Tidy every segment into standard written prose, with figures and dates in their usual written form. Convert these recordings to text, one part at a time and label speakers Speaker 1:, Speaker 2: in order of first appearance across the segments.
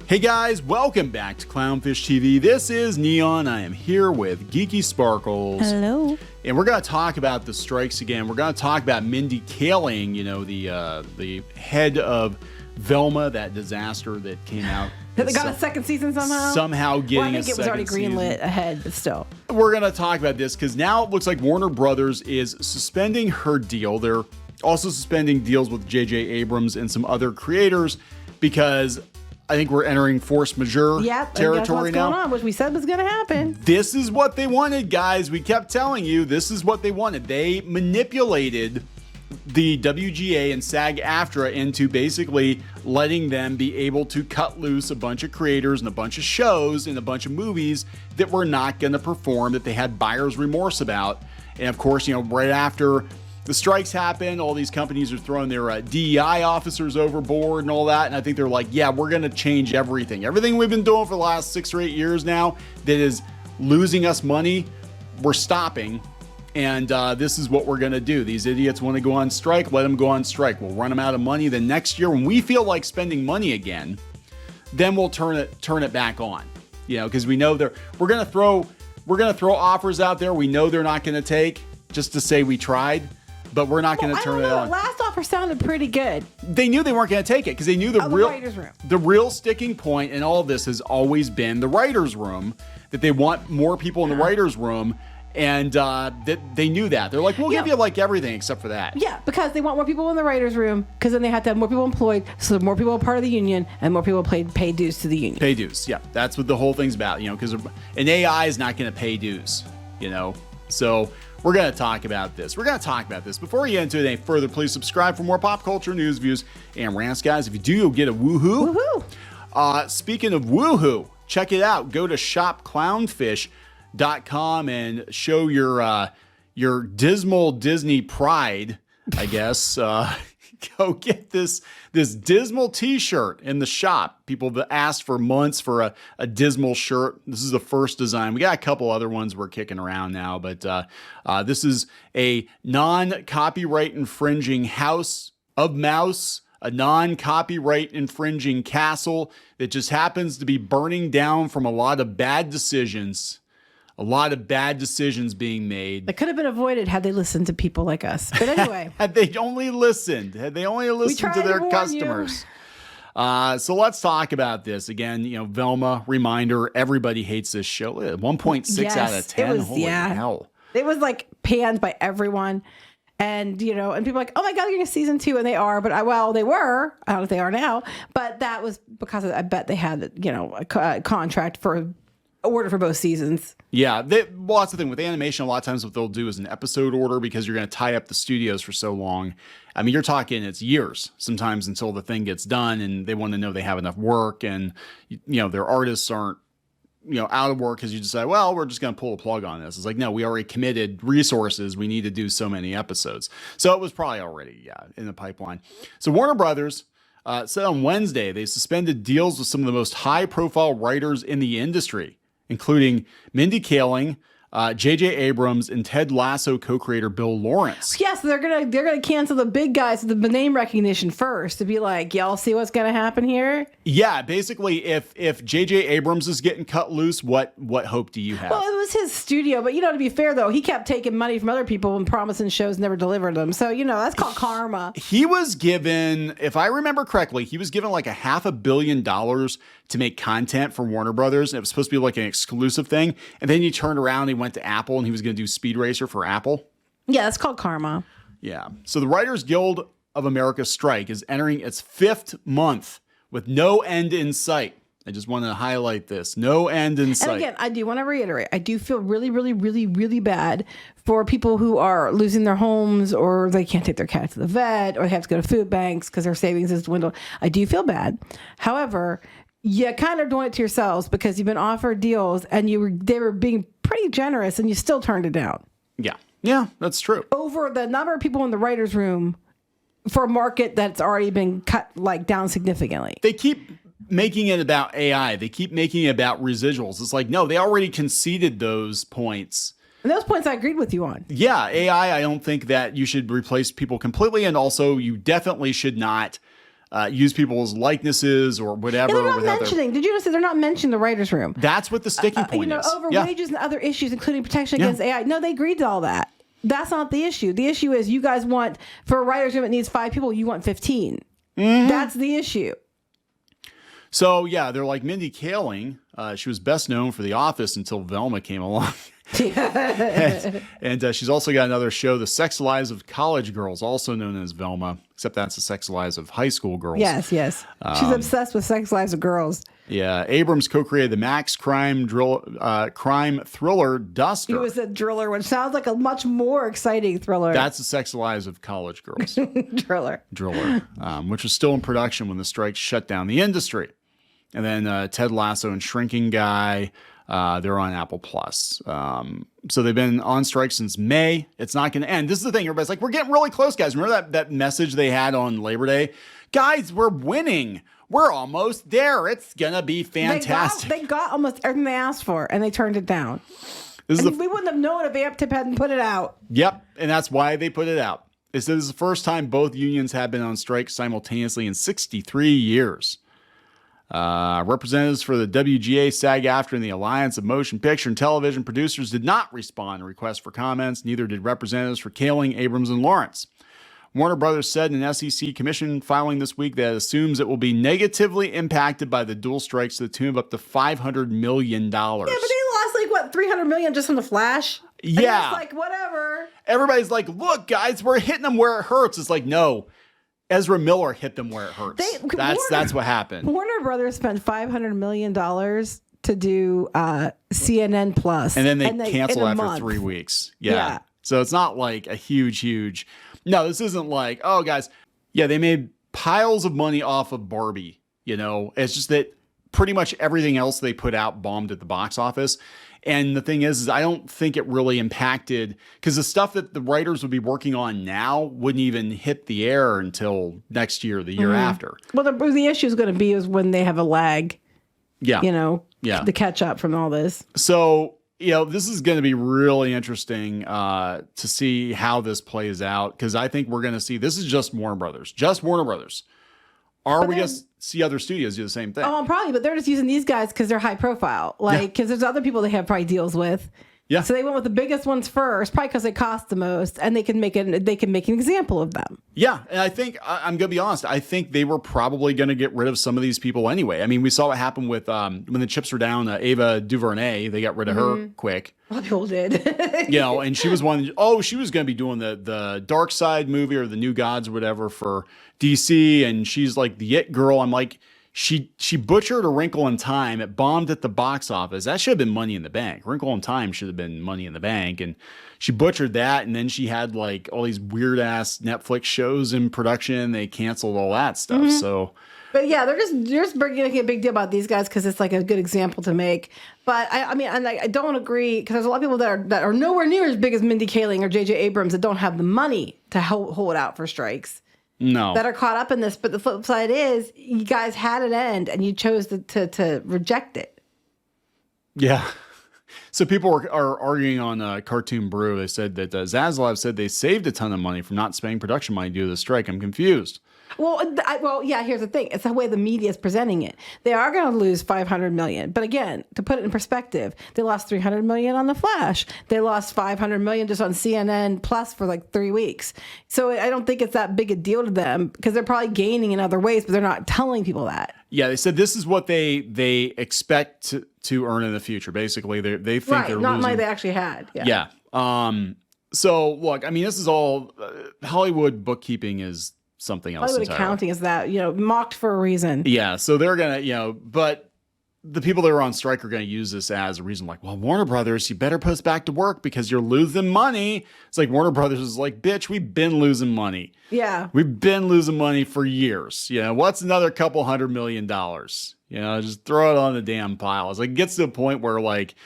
Speaker 1: Hey guys, welcome back to Clownfish TV. This is Neon. I am here with Geeky Sparkles.
Speaker 2: Hello.
Speaker 1: And we're going to talk about the strikes again. We're going to talk about Mindy Kaling, you know, the head of Velma, that disaster that came out.
Speaker 2: They got a second season somehow?
Speaker 1: Somehow getting
Speaker 2: a second season. I think it was already greenlit ahead, but still.
Speaker 1: We're going to talk about this because now it looks like Warner Brothers is suspending her deal. They're also suspending deals with J.J. Abrams and some other creators because I think we're entering force majeure territory now.
Speaker 2: Going on, which we said was going to happen.
Speaker 1: This is what they wanted, guys. We kept telling you this is what they wanted. They manipulated the WGA and SAG-AFTRA into basically letting them be able to cut loose a bunch of creators and a bunch of shows and a bunch of movies that were not going to perform, that they had buyer's remorse about. And of course, you know, right after the strikes happened, all these companies are throwing their DEI officers overboard and all that. And I think they're like, yeah, we're going to change everything. Everything we've been doing for the last 6 or 8 years now that is losing us money, we're stopping. And this is what we're going to do. These idiots want to go on strike. Let them go on strike. We'll run them out of money. Then next year, when we feel like spending money again, then we'll turn it back on. You know, because we know we're going to throw offers out there. We know they're not going to take just to say we tried. But we're not going to turn it on.
Speaker 2: Last offer sounded pretty good.
Speaker 1: They knew they weren't going to take it because they knew the real sticking point in all of this has always been the writer's room, that they want more people in the writer's room. And that they knew that. They're like, we'll give you like everything except for that.
Speaker 2: Yeah, because they want more people in the writer's room because then they have to have more people employed. So more people are part of the union and more people pay dues to the union.
Speaker 1: Pay dues. Yeah, that's what the whole thing's about, you know, because an AI is not going to pay dues, you know. So we're going to talk about this. Before we get into it any further, please subscribe for more pop culture news, views, and rants, guys. If you do, you'll get a woohoo.
Speaker 2: Woohoo.
Speaker 1: Speaking of woohoo, check it out. Go to shopclownfish.com and show your dismal Disney pride, I guess. Go get this dismal t-shirt in the shop. People have asked for months for a dismal shirt. This is the first design. We got a couple other ones we're kicking around now, but this is a non-copyright infringing house of mouse, a non-copyright infringing castle that just happens to be burning down from a lot of bad decisions. A lot of bad decisions being made.
Speaker 2: That could have been avoided had they listened to people like us. But anyway.
Speaker 1: Had they only listened to their customers. So let's talk about this. Again, you know, Velma, reminder, everybody hates this show. 1.6 out of 10. Holy hell.
Speaker 2: It was like panned by everyone. And, you know, and people are like, oh my God, you're getting a season 2. And they are. But they were. I don't know if they are now. But that was because I bet they had, you know, a contract for order for both seasons.
Speaker 1: Yeah, that's the thing with animation. A lot of times what they'll do is an episode order because you're going to tie up the studios for so long. I mean, you're talking it's years sometimes until the thing gets done, and they want to know they have enough work, and you know their artists aren't out of work because you decide, well, we're just going to pull the plug on this. It's like, no, we already committed resources. We need to do so many episodes. So it was probably already in the pipeline. So Warner Brothers said on Wednesday they suspended deals with some of the most high-profile writers in the industry, including Mindy Kaling, J.J. Abrams, and Ted Lasso co-creator Bill Lawrence.
Speaker 2: Yes, they're gonna cancel the big guys with the name recognition first to be like, y'all see what's gonna happen here?
Speaker 1: Yeah, basically, if J.J. Abrams is getting cut loose, what hope do you have?
Speaker 2: Well, it was his studio, but to be fair though, he kept taking money from other people and promising shows, never delivered them. So that's called karma.
Speaker 1: He was given, if I remember correctly, like $500 million to make content for Warner Brothers. And it was supposed to be like an exclusive thing. And then he turned around and he went to Apple and he was going to do Speed Racer for Apple.
Speaker 2: Yeah, that's called karma.
Speaker 1: Yeah. So the Writers Guild of America strike is entering its 5th month with no end in sight. I just want to highlight this. No end in sight.
Speaker 2: And again, I do want to reiterate, I do feel really, really, really, really bad for people who are losing their homes or they can't take their cat to the vet or they have to go to food banks because their savings is dwindled. I do feel bad. However, you kind of doing it to yourselves because you've been offered deals and they were being pretty generous and you still turned it down.
Speaker 1: Yeah, that's true.
Speaker 2: Over the number of people in the writer's room for a market that's already been cut down significantly.
Speaker 1: They keep making it about AI. They keep making it about residuals. It's like, no, they already conceded those points.
Speaker 2: And those points I agreed with you on.
Speaker 1: Yeah, AI, I don't think that you should replace people completely. And also, you definitely should not use people's likenesses or whatever.
Speaker 2: Yeah, they're not mentioning. Did you notice they're not mentioning the writers' room?
Speaker 1: That's what the sticking point is.
Speaker 2: Over wages and other issues, including protection against AI. No, they agreed to all that. That's not the issue. The issue is you guys want, for a writer's room that needs 5 people, you want 15. That's the issue.
Speaker 1: So, yeah, they're like Mindy Kaling. She was best known for The Office until Velma came along. and she's also got another show, The Sex Lives of College Girls, also known as Velma, except that's the sex lives of high school girls.
Speaker 2: Yes. She's obsessed with sex lives of girls.
Speaker 1: Yeah. Abrams co-created the Max crime thriller Duster.
Speaker 2: It was a driller, which sounds like a much more exciting thriller.
Speaker 1: That's The Sex Lives of College Girls.
Speaker 2: Driller,
Speaker 1: which was still in production when the strikes shut down the industry. And then Ted Lasso and Shrinking Guy, they're on Apple Plus. So they've been on strike since May. It's not going to end. This is the thing. Everybody's like, we're getting really close, guys. Remember that message they had on Labor Day? Guys, we're winning. We're almost there. It's going to be fantastic.
Speaker 2: They got almost everything they asked for, and they turned it down. We wouldn't have known if AmpTip hadn't put it out.
Speaker 1: Yep, and that's why they put it out. It says this is the first time both unions have been on strike simultaneously in 63 years. Representatives for the WGA, SAG-AFTRA, and the Alliance of Motion Picture and Television Producers did not respond to requests for comments. Neither did representatives for Kaling, Abrams, and Lawrence. Warner Brothers said in an SEC commission filing this week that it assumes it will be negatively impacted by the dual strikes to the tune of up to $500 million. Yeah, but
Speaker 2: they lost $300 million just on The Flash?
Speaker 1: Yeah.
Speaker 2: And it's like, whatever.
Speaker 1: Everybody's like, look, guys, we're hitting them where it hurts. It's like, no. Ezra Miller hit them where it hurts. That's what happened.
Speaker 2: Warner Brothers spent $500 million to do CNN Plus.
Speaker 1: And then they canceled after 3 weeks. Yeah. So it's not like a huge. No, this isn't like, oh, guys. Yeah, they made piles of money off of Barbie. It's just that pretty much everything else they put out bombed at the box office. And the thing is I don't think it really impacted, because the stuff that the writers would be working on now wouldn't even hit the air until next year or the year after. Well,
Speaker 2: the issue is going to be is when they have a lag.
Speaker 1: Yeah.
Speaker 2: The catch up from all this.
Speaker 1: So, this is going to be really interesting to see how this plays out, because I think we're going to see, this is just Warner Brothers. Are we going to see other studios do the same thing?
Speaker 2: Oh, probably, but they're just using these guys because they're high profile. Because there's other people they have probably deals with. Yeah. So they went with the biggest ones first, probably because they cost the most, and they can make an example of them.
Speaker 1: Yeah, and I think I'm gonna be honest. I think they were probably gonna get rid of some of these people anyway. I mean, we saw what happened with when the chips were down. Ava DuVernay, they got rid of her quick.
Speaker 2: Well, they all did.
Speaker 1: And she was one. Oh, she was gonna be doing the Dark Side movie or the New Gods or whatever for DC, and she's like the it girl. I'm like. She butchered A Wrinkle in Time. It bombed at the box office. That should have been Money in the Bank. Wrinkle in Time should have been Money in the Bank. And she butchered that. And then she had like all these weird ass Netflix shows in production. They canceled all that stuff. So,
Speaker 2: but yeah, they're just making a big deal about these guys because it's like a good example to make. But I don't agree, because there's a lot of people that are nowhere near as big as Mindy Kaling or J.J. Abrams that don't have the money to hold out for strikes.
Speaker 1: No.
Speaker 2: That are caught up in this. But the flip side is you guys had it end and you chose to reject it.
Speaker 1: Yeah. So people are arguing on Cartoon Brew. They said that Zaslav said they saved a ton of money from not spending production money due to the strike. I'm confused.
Speaker 2: Well, yeah, here's the thing. It's the way the media is presenting it. They are going to lose $500 million. But again, to put it in perspective, they lost $300 million on The Flash. They lost $500 million just on CNN Plus for like 3 weeks. So I don't think it's that big a deal to them, because they're probably gaining in other ways, but they're not telling people that.
Speaker 1: Yeah, they said this is what they expect to earn in the future. Basically, they think they're
Speaker 2: not
Speaker 1: losing
Speaker 2: money they actually had.
Speaker 1: Yeah. So look, I mean, this is all Hollywood bookkeeping is something else.
Speaker 2: Hollywood accounting is that, mocked for a reason.
Speaker 1: Yeah. So they're going to, but the people that are on strike are going to use this as a reason, like, well, Warner Brothers, you better post back to work because you're losing money. It's like Warner Brothers is like, bitch, we've been losing money.
Speaker 2: Yeah.
Speaker 1: We've been losing money for years. What's another couple $100 million? Just throw it on the damn pile. It's like, it gets to a point where, like,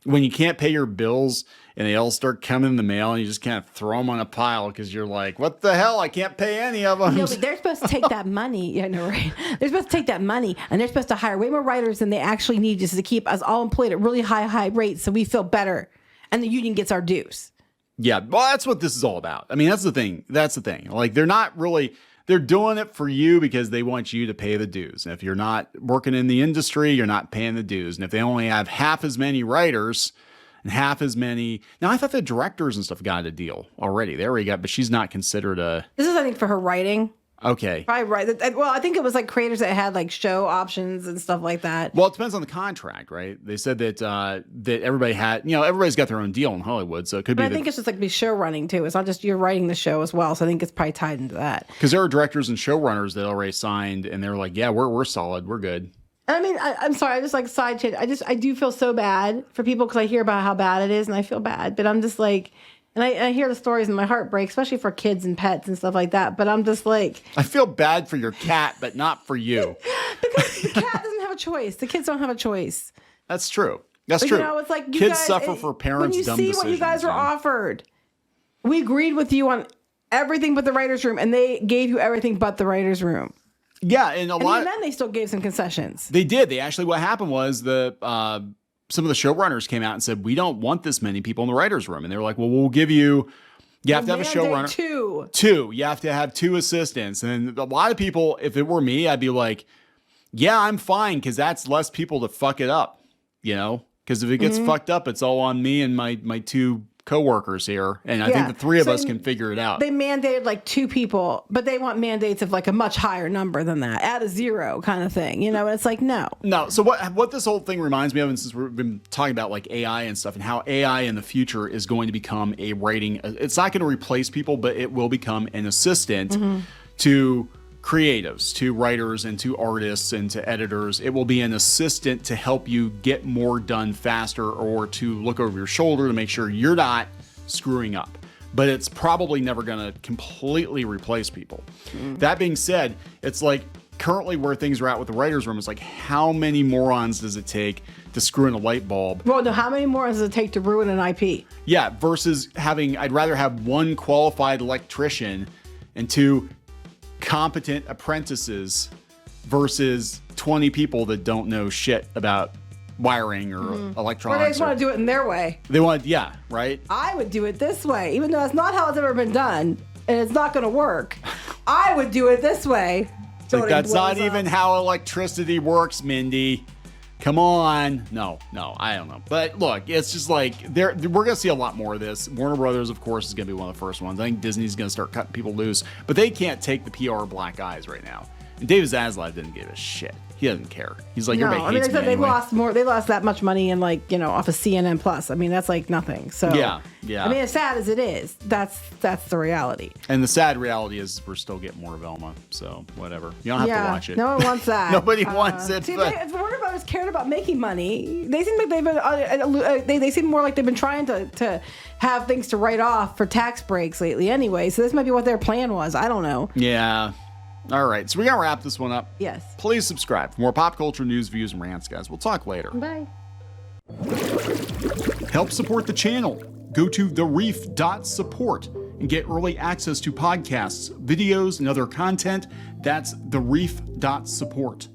Speaker 1: when you can't pay your bills and they all start coming in the mail and you just kind of throw them on a pile because you're like, what the hell? I can't pay any of them.
Speaker 2: No, but they're supposed to take that money. Yeah, no, right. They're supposed to take that money and they're supposed to hire way more writers than they actually need, just to keep us all employed at really high rates so we feel better and the union gets our dues.
Speaker 1: Yeah, well, that's what this is all about. I mean, that's the thing. Like, they're not really... They're doing it for you because they want you to pay the dues. And if you're not working in the industry, you're not paying the dues. And if they only have half as many writers and half as many, now I thought the directors and stuff got a deal already. They already got, but she's not considered a.
Speaker 2: This is, I think, for her writing.
Speaker 1: Okay.
Speaker 2: Probably right. Well, I think it was like creators that had like show options and stuff like that.
Speaker 1: Well, it depends on the contract, right? They said that that everybody had, everybody's got their own deal in Hollywood, so it could be.
Speaker 2: But I think it's just like be show running too. It's not just you're writing the show as well. So I think it's probably tied into that.
Speaker 1: Because there are directors and showrunners that already signed, and they're like, "Yeah, we're solid, we're good."
Speaker 2: I mean, I'm sorry. I just like side change. I do feel so bad for people because I hear about how bad it is, and I feel bad. But I'm just like. And I hear the stories and my heart breaks, especially for kids and pets and stuff like that. But I'm just like...
Speaker 1: I feel bad for your cat, but not for you.
Speaker 2: Because the cat doesn't have a choice. The kids don't have a choice.
Speaker 1: That's true. That's true.
Speaker 2: It's like
Speaker 1: kids suffer for parents' dumb decisions. When you see what
Speaker 2: you guys were offered, we agreed with you on everything but the writer's room, and they gave you everything but the writer's room.
Speaker 1: Yeah, and
Speaker 2: even then they still gave some concessions.
Speaker 1: They did. They actually, what happened was some of the showrunners came out and said, we don't want this many people in the writer's room. And they were like, well, we'll give you have to have a showrunner. Two. You have to have 2 assistants. And a lot of people, if it were me, I'd be like, yeah, I'm fine. Cause that's less people to fuck it up, cause if it gets fucked up, it's all on me and my 2 coworkers here. And I think the 3 of us can figure it out.
Speaker 2: They mandated like 2 people, but they want mandates of like a much higher number than that. Add a 0 kind of thing. And it's like, no.
Speaker 1: So what this whole thing reminds me of, and since we've been talking about like AI and stuff and how AI in the future is going to become a writing, it's not going to replace people, but it will become an assistant to creatives, to writers, and to artists, and to editors. It will be an assistant to help you get more done faster, or to look over your shoulder to make sure you're not screwing up. But it's probably never going to completely replace people. That being said, it's like currently where things are at with the writer's room is like, how many morons does it take to screw in a light bulb?
Speaker 2: Well, no, how many morons does it take to ruin an IP?
Speaker 1: Yeah, versus I'd rather have 1 qualified electrician and 2 competent apprentices versus 20 people that don't know shit about wiring or electronics.
Speaker 2: Or they just want to do it in their way.
Speaker 1: They want, yeah, right?
Speaker 2: I would do it this way, even though that's not how it's ever been done, and it's not going to work. I would do it this way.
Speaker 1: It's like, that's not even how electricity works, Mindy. Come on. No, I don't know. But look, it's just like we're going to see a lot more of this. Warner Brothers, of course, is going to be one of the first ones. I think Disney's going to start cutting people loose, but they can't take the PR black eyes right now. And David Zaslav didn't give a shit. He doesn't care. He's like, everybody hates me anyway.
Speaker 2: They lost that much money in off of CNN Plus. I mean, that's like nothing. So
Speaker 1: yeah.
Speaker 2: I mean, as sad as it is, that's the reality.
Speaker 1: And the sad reality is we're still getting more Velma. So whatever. You don't have to watch it.
Speaker 2: No one wants that.
Speaker 1: Nobody wants it.
Speaker 2: See, if Warner Brothers cared about making money, they seem like they've been. They seem more like they've been trying to have things to write off for tax breaks lately. Anyway, so this might be what their plan was. I don't know.
Speaker 1: Yeah. All right, so we gotta wrap this one up.
Speaker 2: Yes.
Speaker 1: Please subscribe for more pop culture news, views, and rants, guys. We'll talk later.
Speaker 2: Bye.
Speaker 1: Help support the channel. Go to thereef.support and get early access to podcasts, videos, and other content. That's thereef.support.